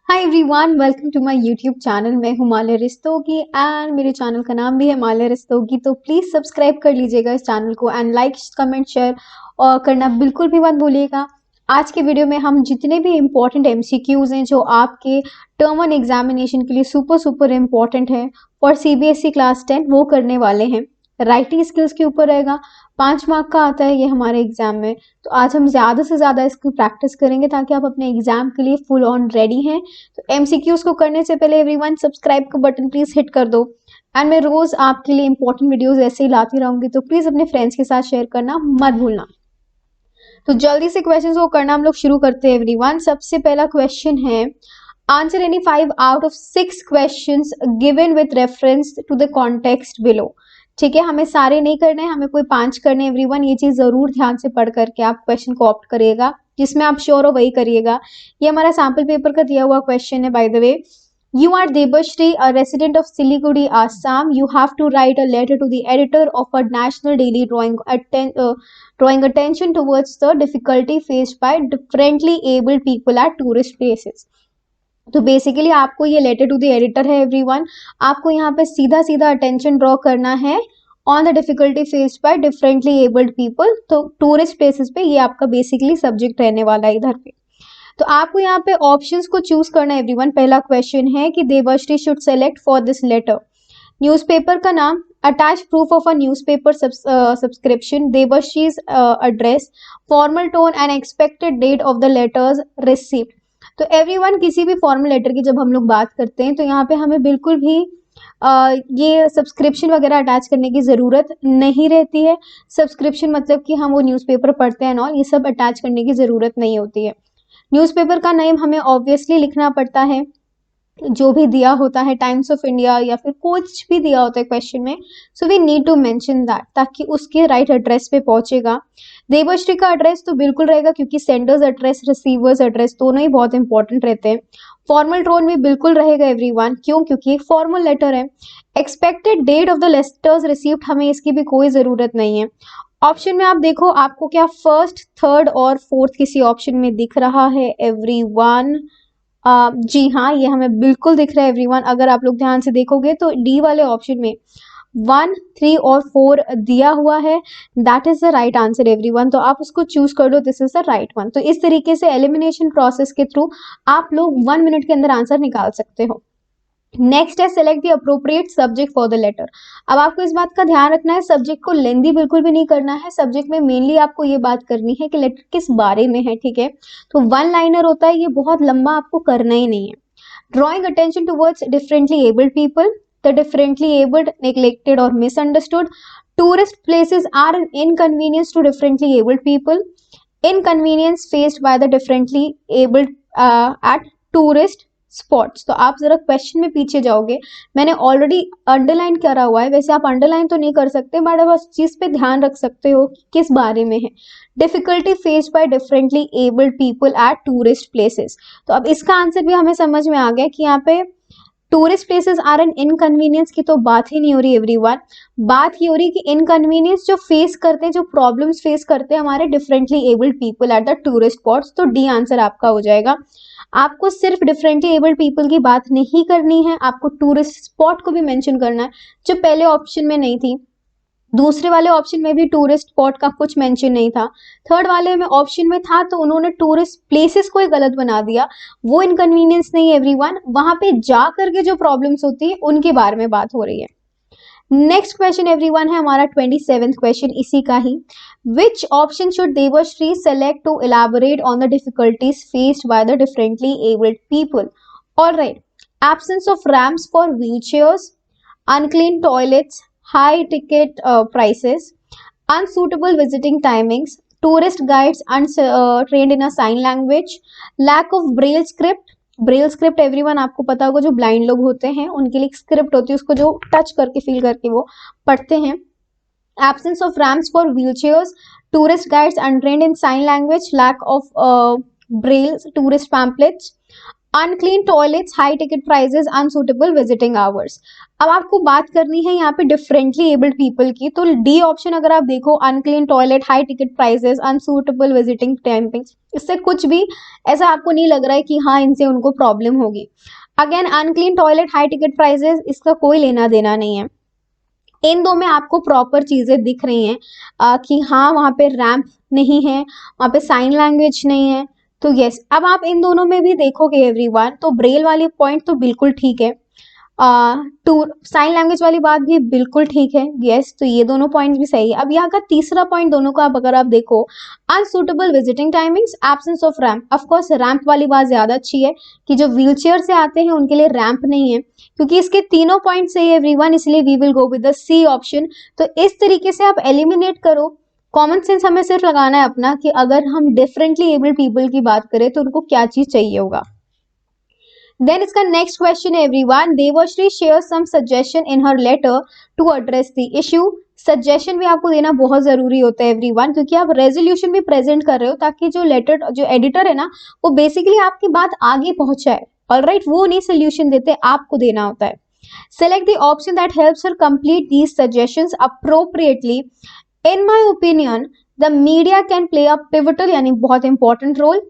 Hi everyone, welcome to my YouTube channel. मैं हूं Malya Rastogi and मेरे चैनल का नाम भी है माल्या रस्तोगी। तो प्लीज़ सब्सक्राइब कर लीजिएगा इस चैनल को एंड लाइक कमेंट शेयर और करना बिल्कुल भी मत भूलिएगा। आज के वीडियो में हम जितने भी इम्पोर्टेंट एमसीक्यूज हैं जो आपके टर्म 1 एग्जामिनेशन के लिए सुपर इम्पोर्टेंट है फॉर सीबीएसई क्लास 10 वो करने वाले हैं। राइटिंग स्किल्स के ऊपर रहेगा, 5 मार्क का आता है ये हमारे एग्जाम में। तो आज हम ज़्यादा से ज़्यादा इसकी प्रैक्टिस करेंगे ताकि आप अपने एग्जाम के लिए फुल ऑन रेडी हैं। तो एमसीक्यूज को करने से पहले एवरीवन सब्सक्राइब का बटन प्लीज हिट कर दो एंड मैं रोज आपके लिए इंपॉर्टेंट वीडियोस ऐसे ही लाती रहूंगी, तो प्लीज अपने फ्रेंड्स के साथ शेयर करना मत भूलना। तो जल्दी से क्वेश्चंस को करना हम लोग शुरू करते हैं एवरीवन। सबसे पहला क्वेश्चन है, answer any 5 out of 6 questions given with reference to the context below. ठीक है, हमें सारे नहीं करने हैं, हमें कोई 5 करने हैं एवरीवन। ये चीज जरूर ध्यान से पढ़ करके आप क्वेश्चन को ऑप्ट करिएगा, जिसमें आप श्योर हो वही करिएगा। ये हमारा सैम्पल पेपर का दिया हुआ क्वेश्चन है by the way. You are Debashri, a resident of Siliguri, Assam. You have to write a letter to the editor of a national daily drawing attention towards the difficulty faced by differently abled people at tourist places. तो basically आपको ये letter to the editor है everyone. आपको यहाँ पे सीधा सीधा attention draw करना है on the difficulty faced by differently abled people. तो टूरिस्ट प्लेसेस पे ये आपका बेसिकली सब्जेक्ट रहने वाला है इधर पे। तो आपको यहाँ पे ऑप्शंस को चूज करना है एवरीवन। पहला क्वेश्चन है कि Devshree should select for this letter newspaper का नाम, attach proof of a newspaper subscription, Devshree's address, formal tone and expected date of the letters received. तो एवरीवन किसी भी फॉर्मल लेटर की जब हम लोग बात करते हैं तो यहाँ पे हमें बिल्कुल भी ये सब्सक्रिप्शन वगैरह अटैच करने की ज़रूरत नहीं रहती है। सब्सक्रिप्शन मतलब कि हम वो न्यूज़पेपर पढ़ते हैं और ये सब अटैच करने की ज़रूरत नहीं होती है। न्यूज़पेपर का नेम हमें ऑब्वियसली लिखना पड़ता है, जो भी दिया होता है, टाइम्स ऑफ इंडिया या फिर कुछ भी दिया होता है क्वेश्चन में, so we need to mention that ताकि उसके राइट एड्रेस पे पहुंचेगा। देवश्री का एड्रेस तो बिल्कुल रहेगा क्योंकि सेंडर्स एड्रेस रिसीवर्स एड्रेस दोनों ही बहुत इंपॉर्टेंट रहते हैं। फॉर्मल टोन भी बिल्कुल रहेगा एवरीवन, क्यों? क्योंकि एक फॉर्मल लेटर है। Expected date of the letters received, हमें इसकी भी कोई ज़रूरत नहीं है। ऑप्शन में आप देखो आपको क्या फर्स्ट, थर्ड और फोर्थ किसी ऑप्शन में दिख रहा है एवरीवन? जी हाँ, ये हमें बिल्कुल दिख रहा है एवरीवन। अगर आप लोग ध्यान से देखोगे तो डी वाले ऑप्शन में 1, 3 और 4 दिया हुआ है। That is the right answer everyone. तो आप उसको चूज कर लो, this is the right one. तो इस तरीके से एलिमिनेशन प्रोसेस के थ्रू आप लोग 1 मिनट के अंदर आंसर निकाल सकते हो। नेक्स्ट है select the appropriate subject for the letter. अब आपको इस बात का ध्यान रखना है, सब्जेक्ट को लेंदी बिल्कुल भी नहीं करना है। सब्जेक्ट में मेनली आपको ये बात करनी है कि लेटर किस बारे में है, ठीक है? तो 1 लाइनर होता है, ये बहुत लंबा आपको करना ही नहीं है। Drawing attention towards differently abled people, the differently abled, neglected और misunderstood, tourist places are an inconvenience to differently abled people, inconvenience faced by the differently abled at tourist spots. तो आप जरा क्वेश्चन में पीछे जाओगे, मैंने ऑलरेडी अंडरलाइन करा हुआ है। वैसे आप अंडरलाइन तो नहीं कर सकते बट आप उस चीज पे ध्यान रख सकते हो कि किस बारे में है। Difficulty faced by differently abled people at tourist places. तो अब इसका आंसर भी हमें समझ में आ गया कि यहाँ पे tourist places are an inconvenience की तो बात ही नहीं हो रही एवरीवन। बात ये हो रही है कि इनकन्वीनियंस जो फेस करते हैं, जो प्रॉब्लम्स फेस करते हैं हमारे differently abled people at the tourist spots. तो डी आंसर आपका हो जाएगा। आपको सिर्फ डिफरेंटली एबल्ड पीपल की बात नहीं करनी है, आपको टूरिस्ट स्पॉट को भी मेंशन करना है, जो पहले ऑप्शन में नहीं थी। दूसरे वाले ऑप्शन में भी टूरिस्ट स्पॉट का कुछ मेंशन नहीं था। थर्ड वाले में ऑप्शन में था तो उन्होंने टूरिस्ट प्लेसेस को ही गलत बना दिया। वो इनकन्वीनियंस नहीं है एवरीवन, वहां पे जा करके जो प्रॉब्लम्स होती है उनके बारे में बात हो रही है। नेक्स्ट क्वेश्चन एवरीवन है हमारा 27th क्वेश्चन इसी का ही। Which option should Devshree select to elaborate on the difficulties faced by the differently abled people? Alright, absence of ramps for wheelchairs, unclean toilets, high ticket prices, unsuitable visiting timings, tourist guides trained in a sign language, lack of braille script. Braille script everyone आपको पता होगा, जो blind लोग होते हैं उनके लिए script होती है, उसको जो टच करके फील करके वो पढ़ते हैं। Absence of ramps for wheelchairs, tourist guides untrained in sign language, lack of braille tourist pamphlets, unclean toilets, high ticket prices, unsuitable visiting hours. अब आपको बात करनी है यहाँ पे डिफरेंटली एबल्ड पीपल की, तो डी ऑप्शन अगर आप देखो, unclean toilet, high ticket prices, unsuitable visiting timings, इससे कुछ भी ऐसा आपको नहीं लग रहा है कि हाँ इनसे उनको प्रॉब्लम होगी। Again unclean toilet, high ticket prices, इसका कोई लेना देना नहीं है। इन दो में आपको प्रॉपर चीजें दिख रही हैं कि हाँ वहाँ पे रैंप नहीं है, वहाँ पे साइन लैंग्वेज नहीं है, तो यस। अब आप इन दोनों में भी देखोगे एवरीवन, तो ब्रेल वाली पॉइंट तो बिल्कुल ठीक है, टू साइन लैंग्वेज वाली बात भी बिल्कुल ठीक है, यस। तो ये दोनों पॉइंट्स भी सही है। अब यहाँ का तीसरा पॉइंट दोनों का अगर आप देखो, unsuitable visiting timings, absence off ramp. Of course ramp वाली बात ज्यादा अच्छी है कि जो व्हीलचेयर से आते हैं उनके लिए रैंप नहीं है, क्योंकि इसके तीनों पॉइंट सही है एवरीवन, इसलिए we will go with the C option. तो इस तरीके से आप एलिमिनेट करो। कॉमन सेंस हमें सिर्फ लगाना है अपना कि अगर हम डिफरेंटली एबल्ड पीपल की बात करें तो उनको क्या चीज चाहिए होगा। देन इसका नेक्स्ट क्वेश्चन है everyone, Devshree share some suggestion in her letter to address the issue. Suggestion भी आपको देना बहुत जरूरी होता है एवरीवन, क्योंकि आप रेजोल्यूशन भी प्रेजेंट कर रहे हो, ताकि जो लेटर जो एडिटर है ना वो बेसिकली आपकी बात आगे पहुंचाए। ऑलराइट, वो नहीं सोल्यूशन देते, आपको देना होता है। Select the option that helps her complete these suggestions appropriately. In my opinion the media can play a pivotal यानी बहुत important role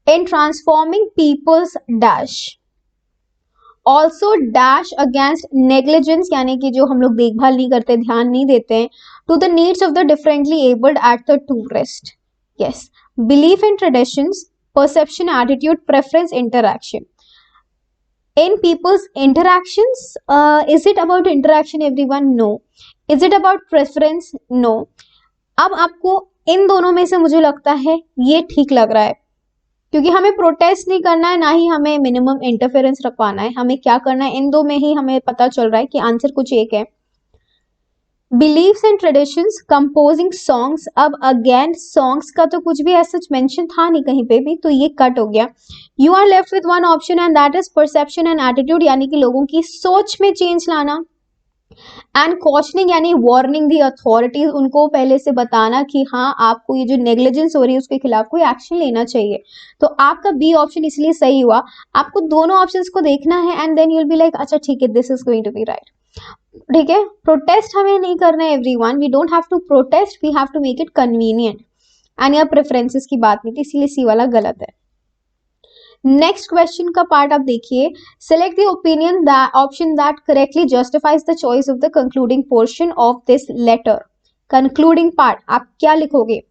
in transforming people's dash, also dash against negligence यानी कि जो हम लोग देखभाल नहीं करते, ध्यान नहीं देते हैं, to the needs of the differently abled at the tourist. Yes, belief in traditions, perception, attitude, preference, interaction. In people's interactions, is it about interaction everyone? No. Is it about preference? No. अब आपको इन दोनों में से मुझे लगता है ये ठीक लग रहा है, क्योंकि हमें प्रोटेस्ट नहीं करना है, ना ही हमें मिनिमम इंटरफेरेंस रखवाना है। हमें क्या करना है, इन दो में ही हमें पता चल रहा है कि आंसर कुछ एक है। Believes and traditions, composing songs. अब अगेन सॉन्ग्स का तो कुछ भी ऐसा मेंशन था नहीं कहीं पे भी, तो ये कट हो गया। You are left with one option and that is perception and attitude, यानी कि लोगों की सोच में चेंज लाना। एंड कॉशनिंग यानी वार्निंग दी अथॉरिटीज, उनको पहले से बताना कि हाँ आपको ये जो नेग्लिजेंस हो रही है उसके खिलाफ कोई एक्शन लेना चाहिए। तो आपका बी ऑप्शन इसलिए सही हुआ। आपको दोनों ऑप्शंस को देखना है and then you will be like अच्छा ठीक है, this is going to be right. ठीक है, प्रोटेस्ट हमें नहीं करना है everyone, we don't have to protest, we have to make it convenient. And यहाँ प्रेफरेंसेस की बात नहीं थी, इसीलिए सी वाला गलत है। नेक्स्ट क्वेश्चन का पार्ट आप देखिए, select the opinion that option that correctly justifies the choice of the concluding portion of this letter. Concluding part आप क्या लिखोगे?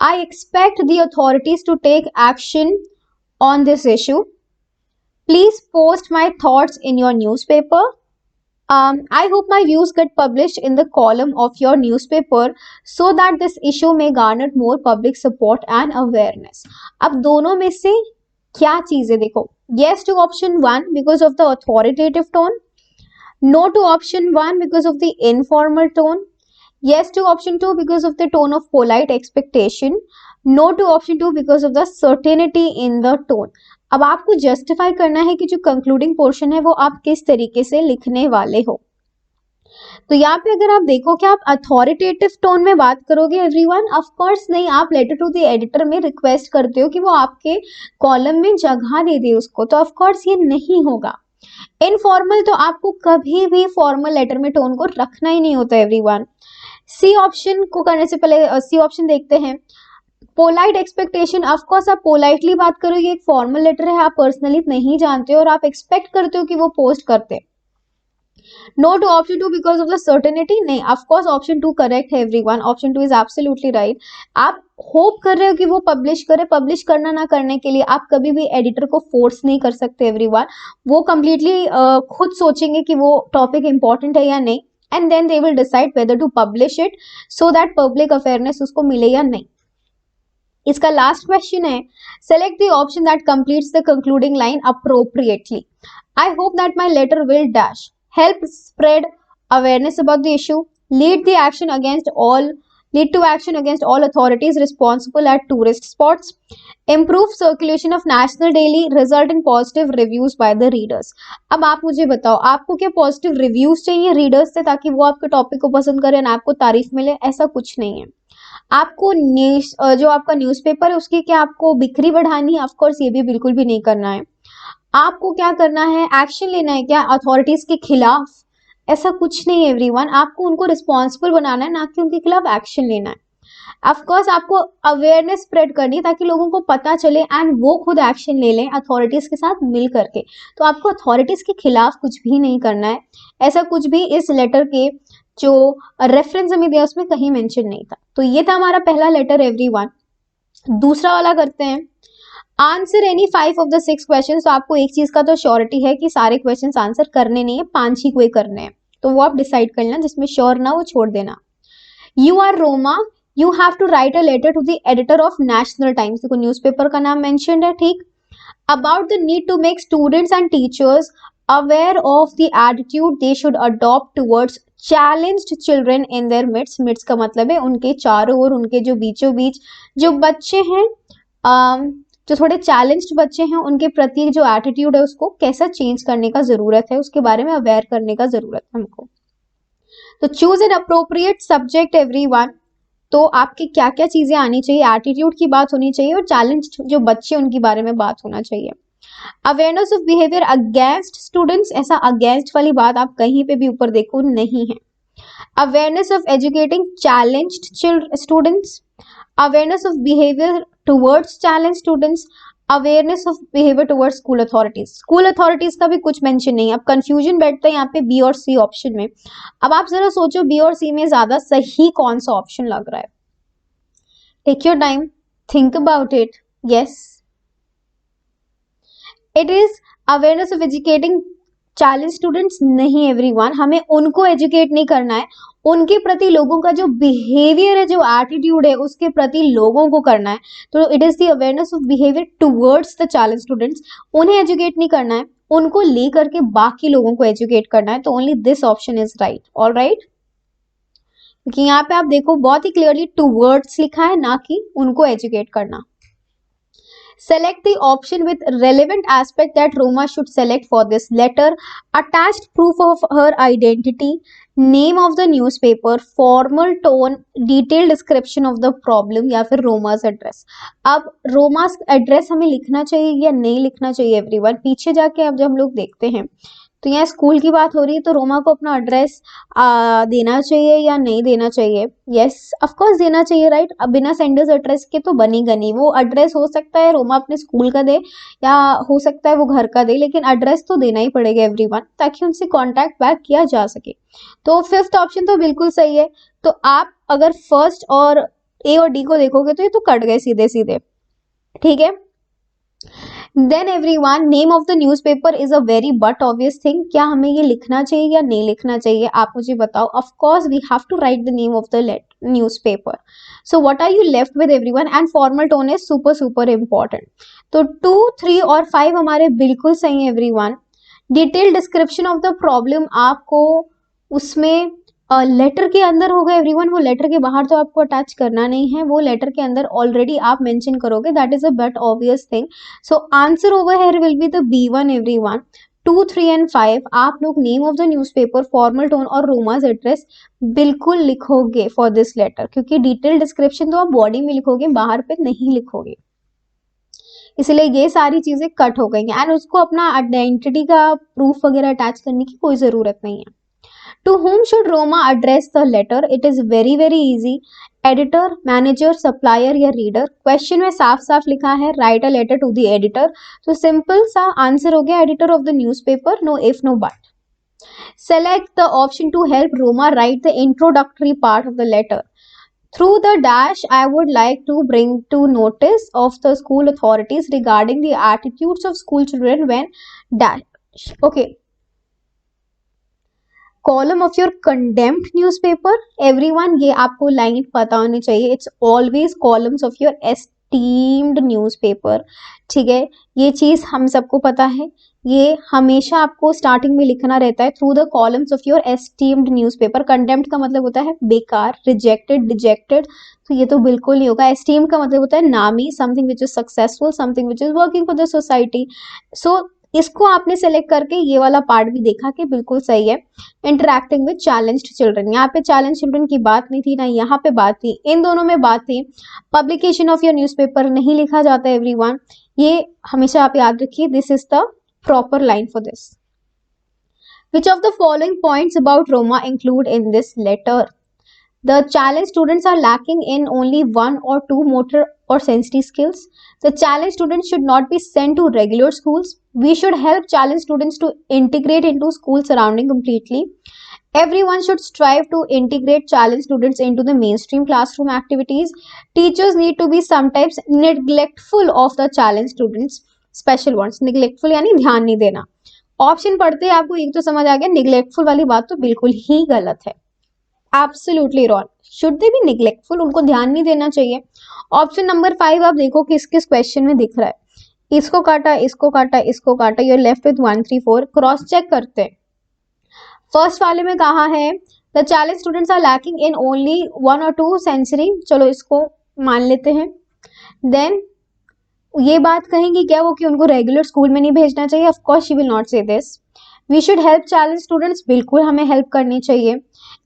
I expect the authorities to take action on this issue, please post my thoughts in your newspaper, I hope my views get published in the column of your newspaper so that this issue may garner more public support and awareness. अब दोनों में से क्या चीजें देखो, yes to option 1 because of the authoritative tone, no to option 1 because of the informal tone, yes to option 2 because of the tone of polite expectation, no to option 2 because of the certainty in the tone. अब आपको justify करना है कि जो concluding portion है वो आप किस तरीके से लिखने वाले हो। तो यहाँ पे अगर आप देखो कि आप अथॉरिटेटिव टोन में बात करोगे एवरीवन, ऑफ कोर्स नहीं, आप लेटर टू द एडिटर में रिक्वेस्ट करते हो कि वो आपके कॉलम में जगह दे दे उसको, तो ऑफ कोर्स ये नहीं होगा। इनफॉर्मल तो आपको कभी भी फॉर्मल लेटर में टोन को रखना ही नहीं होता एवरीवन। सी ऑप्शन को करने से पहले सी ऑप्शन देखते हैं। पोलाइट एक्सपेक्टेशन, ऑफकोर्स आप पोलाइटली बात करोगे, एक फॉर्मल लेटर है, आप पर्सनली नहीं जानते हो और आप एक्सपेक्ट करते हो कि वो पोस्ट करते। No to option 2 because of the certainty, नहीं, ऑफकोर्स ऑप्शन 2 करेक्ट है everyone, option 2 is absolutely right. आप होप कर रहे हो कि वो पब्लिश करे, पब्लिश करना ना करने के लिए आप कभी भी एडिटर को फोर्स नहीं कर सकते एवरीवन, वो कंप्लीटली खुद सोचेंगे कि वो टॉपिक इंपॉर्टेंट है या नहीं, and then they will decide whether to publish it so that public awareness उसको मिले या नहीं। इसका लास्ट क्वेश्चन है, select the option that completes the concluding line appropriately. I hope that my letter will dash help spread awareness about the issue, lead the action against all lead to action against all authorities responsible at tourist spots, improve circulation of national daily, result in positive reviews by the readers। अब आप मुझे बताओ, आपको क्या positive reviews चाहिए readers से ताकि वो आपके टॉपिक को पसंद करें, आपको तारीफ मिले? ऐसा कुछ नहीं है। आपको न्यूज जो आपका न्यूज़पेपर है उसकी क्या आपको बिक्री बढ़ानी है? ऑफ कोर्स ये भी बिल्कुल भी नहीं करना है। आपको क्या करना है, एक्शन लेना है क्या अथॉरिटीज के खिलाफ? ऐसा कुछ नहीं है एवरीवन, आपको उनको रिस्पॉन्सिबल बनाना है, ना कि उनके खिलाफ एक्शन लेना है। ऑफ कोर्स आपको अवेयरनेस स्प्रेड करनी है ताकि लोगों को पता चले एंड वो खुद एक्शन ले लें अथॉरिटीज के साथ मिल करके। तो आपको अथॉरिटीज के खिलाफ कुछ भी नहीं करना है, ऐसा कुछ भी इस लेटर के जो रेफरेंस हमें दिया उसमें कहीं मेंशन नहीं था। तो ये था हमारा पहला लेटर एवरीवन। दूसरा वाला करते हैं, answer any 5 of the 6 question. तो आपको एक चीज का तो श्योरिटी है कि सारे क्वेश्चन आंसर करने नहीं है, 5 ही कोई करने हैं, तो वो आप डिसाइड कर लेना, जिसमें श्योर ना वो छोड़ देना। You are Roma, you have to write a letter to the editor of national times. देखो न्यूज़पेपर का नाम मेंशन्ड है, ठीक। About the need to make students and teachers aware of the attitude they should adopt towards challenged children in their mids. Mids का मतलब है उनके चारों ओर, उनके जो बीचों बीच जो बच्चे हैं, जो थोड़े चैलेंज्ड बच्चे हैं, उनके प्रति जो एटीट्यूड है उसको कैसा चेंज करने का जरूरत है, उसके बारे में अवेयर करने का जरूरत है हमको। तो choose an appropriate subject everyone. तो आपकी क्या क्या चीजें आनी चाहिए, एटीट्यूड की बात होनी चाहिए और चैलेंज जो बच्चे उनके बारे में बात होना चाहिए। Awareness of behaviour against students, ऐसा अगेंस्ट वाली बात आप कहीं पे भी ऊपर देखो नहीं है। Awareness of educating challenged students, awareness of behaviour towards challenge students, awareness of behaviour towards school authorities. School authorities का भी कुछ मेंशन नहीं है। अब कंफ्यूजन बैठता है यहाँ पे बी और सी ऑप्शन में। अब आप जरा सोचो बी और सी में ज्यादा सही कौन सा ऑप्शन लग रहा है। Take your time, think about it. Yes, it is awareness of educating challenge students. नहीं एवरीवन, हमें उनको एजुकेट नहीं करना है, उनके प्रति लोगों का जो बिहेवियर है, जो एटीट्यूड है, उसके प्रति लोगों को करना है। तो it is the awareness of behaviour towards the challenge students. उन्हें एजुकेट नहीं करना है, उनको लेकर के बाकी लोगों को एजुकेट करना है। तो only this option is right. All right, क्योंकि यहाँ पे आप देखो बहुत ही क्लियरली टुवर्ड्स लिखा है, ना कि उनको एजुकेट करना। Select the option with relevant aspect that Roma should select for this letter. Attached proof of her identity, name of the newspaper, formal tone, detailed description of the problem या फिर रोमा's address। अब रोमा's address हमें लिखना चाहिए या नहीं लिखना चाहिए एवरीवन? पीछे जाके अब जब हम लोग देखते हैं तो यहाँ स्कूल की बात हो रही है, तो रोमा को अपना एड्रेस देना चाहिए या नहीं देना चाहिए? यस, ऑफ कोर्स देना चाहिए, राइट। अब बिना सेंडर्स एड्रेस के तो बनेगा नहीं। वो एड्रेस हो सकता है रोमा अपने स्कूल का दे या हो सकता है वो घर का दे, लेकिन एड्रेस तो देना ही पड़ेगा एवरीवन, ताकि उनसे कॉन्टैक्ट बैक किया जा सके। तो फिफ्थ ऑप्शन तो बिल्कुल सही है। तो आप अगर फर्स्ट और ए और डी को देखोगे तो ये तो कट गए सीधे सीधे, ठीक है। Then everyone, name of the newspaper is a very but obvious thing. क्या हमें ये लिखना चाहिए या नहीं लिखना चाहिए, आप मुझे बताओ। Of course we have to write the name of the newspaper. So what are you left with everyone? And formal tone is super super important. तो 2, 3 और 5 हमारे बिल्कुल सही है everyone. Detail description of the problem आपको उसमें letter के अंदर होगा एवरीवन, वो लेटर के बाहर तो आपको अटैच करना नहीं है, वो लेटर के अंदर ऑलरेडी आप मेंशन करोगे। That is a but obvious thing. So answer over here will be the B1 everyone. 2, 3 and 5 आप लोग name of the newspaper, formal tone और रोमा's एड्रेस बिल्कुल लिखोगे फॉर दिस लेटर, क्योंकि डिटेल डिस्क्रिप्शन तो आप बॉडी में लिखोगे, बाहर पे नहीं लिखोगे, इसलिए ये सारी चीजें कट हो गई हैं। एंड उसको अपना आइडेंटिटी का प्रूफ वगैरह अटैच करने की कोई जरूरत नहीं है। To whom should Roma address the letter? It is very very easy. Editor, manager, supplier या reader? क्वेश्चन में साफ साफ लिखा है write a letter to the editor. तो सिंपल सा आंसर हो गया editor of the newspaper. No if no but. Select the option to help Roma write the introductory part of the letter. Through the dash, I would like to bring to notice of the school authorities regarding the attitudes of school children when dash. Okay. Column of your condemned newspaper everyone, ये आपको line पता होनी चाहिए। It's always columns of your esteemed newspaper, ठीक है। ये चीज हम सबको पता है, ये हमेशा आपको स्टार्टिंग में लिखना रहता है। Through the columns of your esteemed newspaper. Condemned का मतलब होता है बेकार, रिजेक्टेड, डिजेक्टेड, तो ये तो बिल्कुल नहीं होगा। एस्टीम का मतलब होता है नामी, something which is successful, something which is working for the society. So इसको आपने सेलेक्ट करके ये वाला पार्ट भी देखा कि बिल्कुल सही है। इंटरैक्टिंग विद चैलेंज्ड चिल्ड्रन, यहाँ पे चैलेंज चिल्ड्रन की बात नहीं थी ना, यहाँ पे बात थी, इन दोनों में बात थी। पब्लिकेशन ऑफ योर न्यूज़पेपर नहीं लिखा जाता एवरीवन, ये हमेशा आप याद रखिए। This is the proper line for this. Which of the following points about Roma include in this letter? The challenged students are lacking in only one or two motor or sensory skills. The challenged students should not be sent to regular schools. We should help challenged students to integrate into school surrounding completely. Everyone should strive to integrate challenged students into the mainstream classroom activities. Teachers need to be sometimes neglectful of the challenged students. Special words, neglectful यानी ध्यान नहीं देना. Option पढ़ते ही आपको एक तो समझ आ गया, निग्लेक्टफुल वाली बात तो बिल्कुल ही गलत है. Absolutely wrong. Should they be neglectful, उनको ध्यान नहीं देना चाहिए. ऑप्शन नंबर 5 आप देखो किस किस क्वेश्चन में दिख रहा है. इसको काटा, इसको काटा, इसको काटा, you're left with 1 3 4. Cross check करते हैं. फर्स्ट वाले में कहा है the challenge students are lacking in only 1 और 2 सेंसरी. चलो इसको मान लेते हैं. देन ये बात कहेंगी क्या वो कि उनको रेगुलर स्कूल में नहीं भेजना चाहिए? Of course she will not say this. We should help challenge students, बिल्कुल हमें हेल्प करनी चाहिए.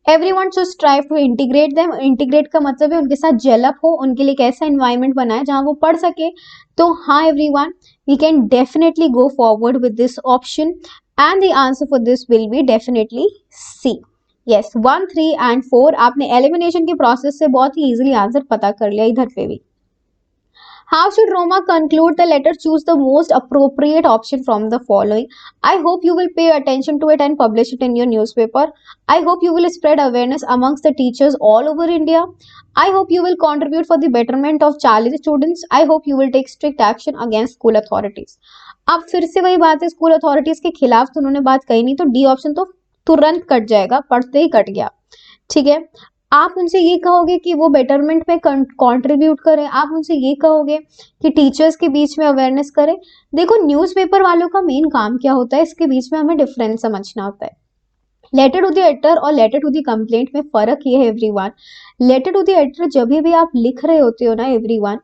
Everyone should strive to integrate them. Integrate का मतलब है उनके साथ जेलअप हो, उनके लिए एक ऐसा एनवायरनमेंट बनाए जहां वो पढ़ सके. तो हाँ everyone, we can definitely go forward with this option and the answer for this will be definitely C. Yes, 1 3 and 4 आपने एलिमिनेशन के प्रोसेस से बहुत ही इजीली आंसर पता कर लिया इधर पे भी. How should Roma conclude the letter? Choose the most appropriate option from the following. I hope you will pay attention to it and publish it in your newspaper. I hope you will spread awareness amongst the teachers all over India. I hope you will contribute for the betterment of challenged students. I hope you will take strict action against school authorities. अब फिर से वही बात है, school authorities के खिलाफ तो उन्होंने बात कही नहीं, तो डी ऑप्शन तो तुरंत कट जाएगा, पढ़ते ही कट गया. ठीक है, आप उनसे ये कहोगे कि वो बेटरमेंट में कंट्रीब्यूट करें, आप उनसे ये कहोगे कि टीचर्स के बीच में अवेयरनेस करें. देखो न्यूज़पेपर वालों का मेन काम क्या होता है, इसके बीच में हमें डिफरेंस समझना होता है. लेटर टू द एडिटर और लेटर टू द कंप्लेंट में फर्क ये है everyone. Letter to the editor जब भी आप लिख रहे होते हो ना एवरीवन,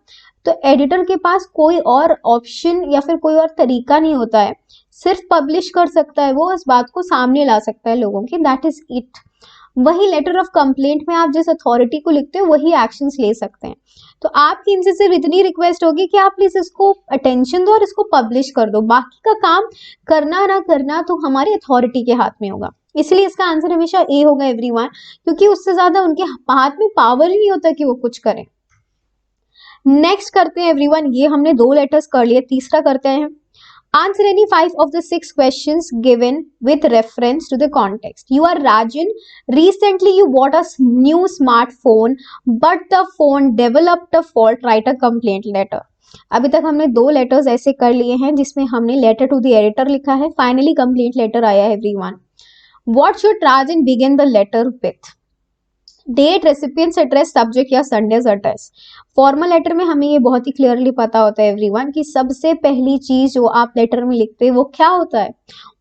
तो एडिटर के पास कोई और ऑप्शन या फिर कोई और तरीका नहीं होता है, सिर्फ पब्लिश कर सकता है, वो इस बात को सामने ला सकता है लोगों की, दैट इज इट. वही लेटर ऑफ कंप्लेंट में आप जिस अथॉरिटी को लिखते हो वही एक्शंस ले सकते हैं. तो आपकी इनसे सिर्फ इतनी रिक्वेस्ट होगी कि आप प्लीज इसको अटेंशन दो और इसको पब्लिश कर दो. बाकी का काम करना ना करना तो हमारी अथॉरिटी के हाथ में होगा. इसलिए इसका आंसर हमेशा ए होगा एवरीवन, क्योंकि उससे ज्यादा उनके हाथ में पावर ही नहीं होता कि वो कुछ करें. नेक्स्ट करते हैं एवरीवन, ये हमने 2 लेटर्स कर लिए, तीसरा करते हैं. Answer any 5 of the 6 questions given with reference to the context. You are Rajan. Recently you bought a new smartphone, but the phone developed a fault. Write a complaint letter. अभी तक हमने 2 letters ऐसे कर लिए हैं जिसमें हमने letter to the editor लिखा है, फाइनली कंप्लेंट लेटर आया है everyone. What should Rajan begin the letter with? Date, recipient's address, subject या संडेज एड्रेस. फॉर्मल लेटर में हमें ये बहुत ही क्लियरली पता होता है एवरीवन कि सबसे पहली चीज जो आप लेटर में लिखते हैं वो क्या होता है.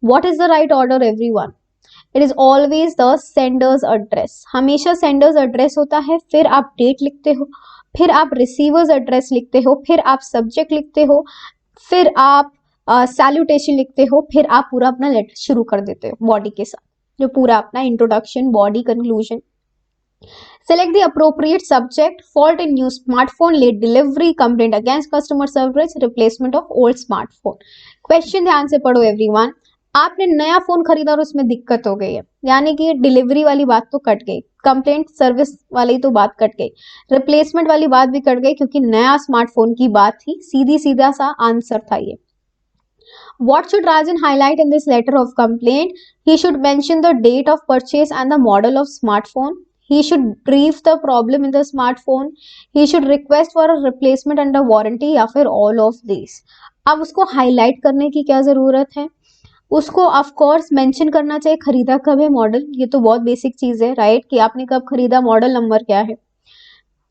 What is the right order everyone? It is always the sender's address. हमेशा सेंडर्स एड्रेस होता है, फिर आप डेट लिखते हो, फिर आप रिसीवर्स एड्रेस लिखते हो, फिर आप सब्जेक्ट लिखते हो, फिर आप सैल्यूटेशन लिखते हो, फिर आप पूरा अपना लेटर शुरू कर देते हो बॉडी के साथ, जो पूरा अपना introduction, body, conclusion. Select the appropriate subject. Fault in new smartphone, late delivery, complaint against customer service, replacement of old smartphone. Question ध्यान से पढ़ो एवरीवन. आपने नया फोन खरीदा और उसमें दिक्कत हो गई है, यानी कि डिलीवरी वाली बात तो कट गई, कंप्लेंट सर्विस वाली तो बात कट गई, रिप्लेसमेंट वाली बात भी कट गई क्योंकि नया स्मार्टफोन की बात थी. सीधा सा आंसर था ये. What should Rajan highlight in this letter of complaint? He should mention the date of purchase and the model of smartphone. He should brief the problem in the smartphone. He should request for a replacement under warranty या फिर all of these. अब उसको highlight करने की क्या जरूरत है? उसको ऑफ कोर्स मेंशन करना चाहिए खरीदा कब है, मॉडल, ये तो बहुत बेसिक चीज है राइट, कि आपने कब खरीदा, मॉडल नंबर क्या है.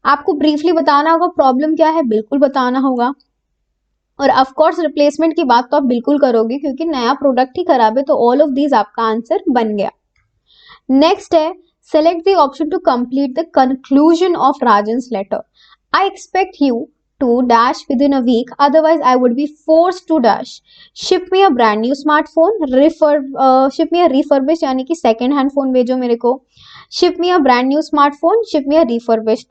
आपको ब्रीफली बताना होगा प्रॉब्लम क्या है, बिल्कुल बताना होगा. और ऑफ कोर्स रिप्लेसमेंट की बात तो आप बिल्कुल करोगे क्योंकि नया प्रोडक्ट ही खराब है, तो ऑल ऑफ दीज आपका आंसर बन गया. नेक्स्ट है select the option to complete the conclusion of Rajan's letter. I expect you to dash within a week, otherwise I would be forced to dash. Ship me a brand new smartphone. Ship me a refurbished यानी कि second hand phone भेजो मेरे को. Ship me a brand new smartphone. Ship me a refurbished.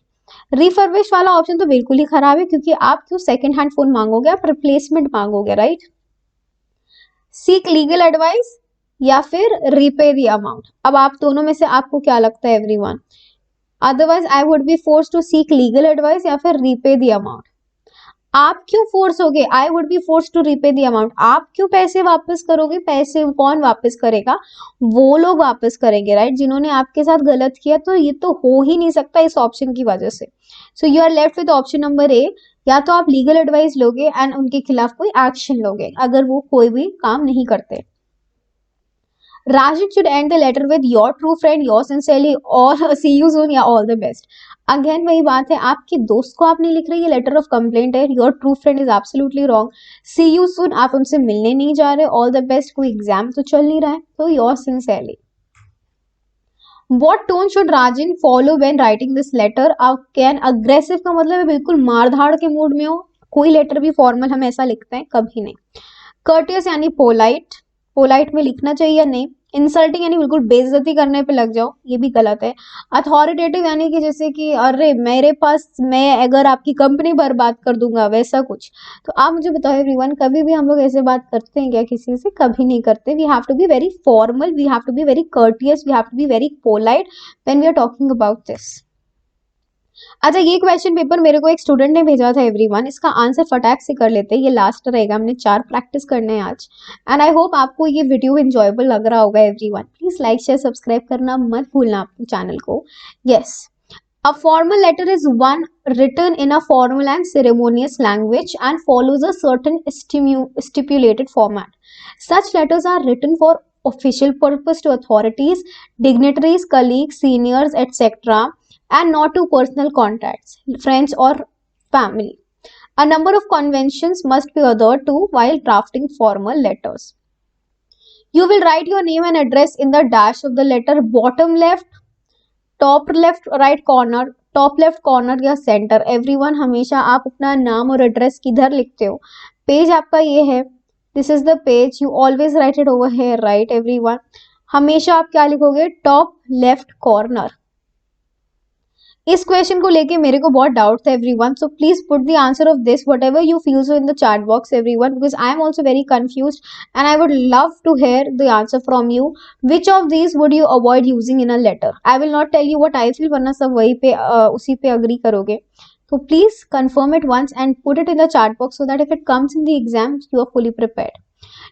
Refurbished वाला option तो बिल्कुल ही खराब है क्योंकि आप क्यों सेकेंड हैंड फोन मांगोगे, आप रिप्लेसमेंट मांगोगे राइट. सीक लीगल एडवाइस या फिर रीपे द अमाउंट। अब आप दोनों में से आपको क्या लगता है everyone? Otherwise I would be force to seek legal advice या फिर रीपे द अमाउंट। आप क्यों फोर्स होगे? I would be force to repay the amount. आप क्यों पैसे वापस करोगे? पैसे कौन वापस करेगा? वो लोग वापस करेंगे, राइट, जिन्होंने आपके साथ गलत किया। तो ये तो हो ही नहीं सकता इस ऑप्शन की वजह से। So you are left with option number A. या तो आप लीगल एडवाइस लोगे एंड उनके खिलाफ कोई एक्शन लोगे अगर वो कोई भी काम नहीं करते। Rajan should end the letter with your true friend, yours sincerely, or see you soon या all the best। अगेन वही बात है, आपके दोस्त को आप नहीं लिख रहे, ये लेटर ऑफ कंप्लेंट है। Your true friend is absolutely wrong. See you soon, आप उनसे मिलने नहीं जा रहे। ऑल द बेस्ट, कोई एग्जाम तो चल नहीं रहा है। तो your sincerely. What tone should Rajan follow when writing this letter? Can aggressive का मतलब है बिल्कुल मारधाड़ के मूड में हो। कोई लेटर भी फॉर्मल हम ऐसा लिखते हैं कभी नहीं। कर्टियस यानी पोलाइट, पोलाइट में लिखना चाहिए या नहीं। इंसल्टिंग यानी बिल्कुल बेइज्जती करने पे लग जाओ, ये भी गलत है। अथॉरिटेटिव यानी कि जैसे कि अरे मेरे पास, मैं अगर आपकी कंपनी बर्बाद कर दूंगा, वैसा कुछ। तो आप मुझे बताओ एवरीवन, कभी भी हम लोग ऐसे बात करते हैं क्या किसी से? कभी नहीं करते। We have to be very formal, we have to be very courteous, we have to be very polite when we are talking about this. अच्छा, ये क्वेश्चन पेपर मेरे को एक स्टूडेंट ने भेजा था एवरीवन, इसका आंसर फटाक से कर लेते हैं, ये लास्ट रहेगा, हमने 4 प्रैक्टिस करने हैं आज। एंड आई होप आपको ये वीडियो एंजॉयबल लग रहा होगा everyone. Please like share subscribe करना मत भूलना अपने चैनल को। Yes, a formal letter is one written in a formal and ceremonious language and follows a certain stipulated format. Such letters are written for official purpose to authorities, dignitaries, colleagues, seniors, etc., and not to personal contacts, friends or family. A number of conventions must be adhered to while drafting formal letters. You will write your name and address in the dash of the letter, bottom left, top left, right corner, top left corner या centre. Everyone, हमेशा आप अपना नाम और address किधर लिखते हो? Page आपका ये है, this is the page, you always write it over here, right everyone. हमेशा आप क्या लिखोगे? Top left corner. इस क्वेश्चन को लेके मेरे को बहुत डाउट था everyone, so please put the answer of this whatever you feel so in the chat box everyone, because I am also very confused and I would love to hear the answer from you. Which of these would you avoid using in a letter? I will not tell you what I feel, वरना सब वही पे उसी पे agree करोगे। तो please confirm it once and put it in the chat box so that if it comes in the exam you are fully prepared.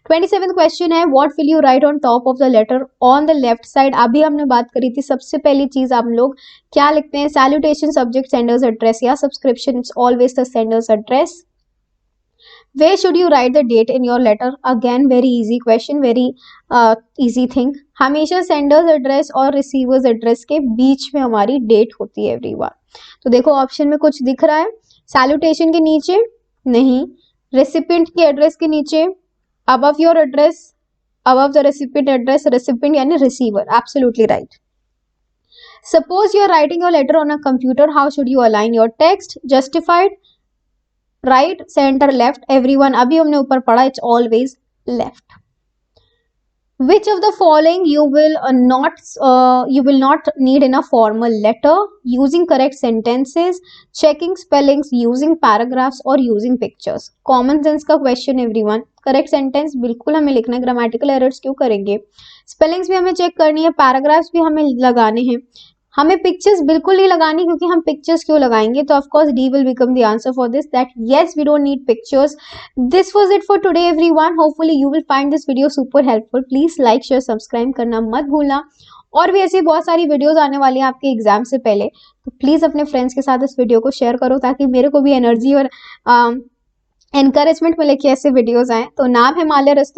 27th question है, what will you write on top of the letter on the left side? अभी हमने बात करी थी, सबसे पहली चीज आप लोग क्या लिखते हैं? सैल्यूटेशन, सब्जेक्ट, सेंडर्स एड्रेस या subscription, it's always the sender's address. Where should you write the date in your letter? Again very easy question, very easy thing। हमेशा सेंडर्स एड्रेस और रिसीवर्स एड्रेस के बीच में हमारी डेट होती है everyone. तो देखो ऑप्शन में कुछ दिख रहा है, सैल्यूटेशन के नीचे नहीं, रेसिपिएंट के एड्रेस के नीचे, above your address, above the recipient address, recipient यानी receiver, absolutely right। Suppose you are writing your letter on a computer, how should you align your text? Justified, right, center, left, everyone, अभी हमने ऊपर पढ़ा, it's always left। Which of the following you will not need in a formal letter? Using correct sentences, checking spellings, using paragraphs or using pictures। Common sense का question everyone। Correct sentence बिल्कुल हमें लिखना है, grammatical errors क्यों करेंगे? Spellings भी हमें check करनी है, पैराग्राफ्स भी हमें लगाने हैं। हमें पिक्चर्स बिल्कुल नहीं लगानी, क्योंकि हम पिक्चर्स क्यों लगाएंगे? तो of course D will become the answer for this, that yes we don't need pictures. This was it for today everyone, hopefully you will find this video super helpful. Please like share subscribe करना मत भूलना, और भी ऐसी बहुत सारी videos आने वाली हैं आपके एग्जाम से पहले, तो प्लीज अपने फ्रेंड्स के साथ इस वीडियो को शेयर करो ताकि मेरे को भी एनर्जी और एनकरेजमेंट मिले कि ऐसे वीडियोस आए। तो नाम है माल्या रस्तोगी।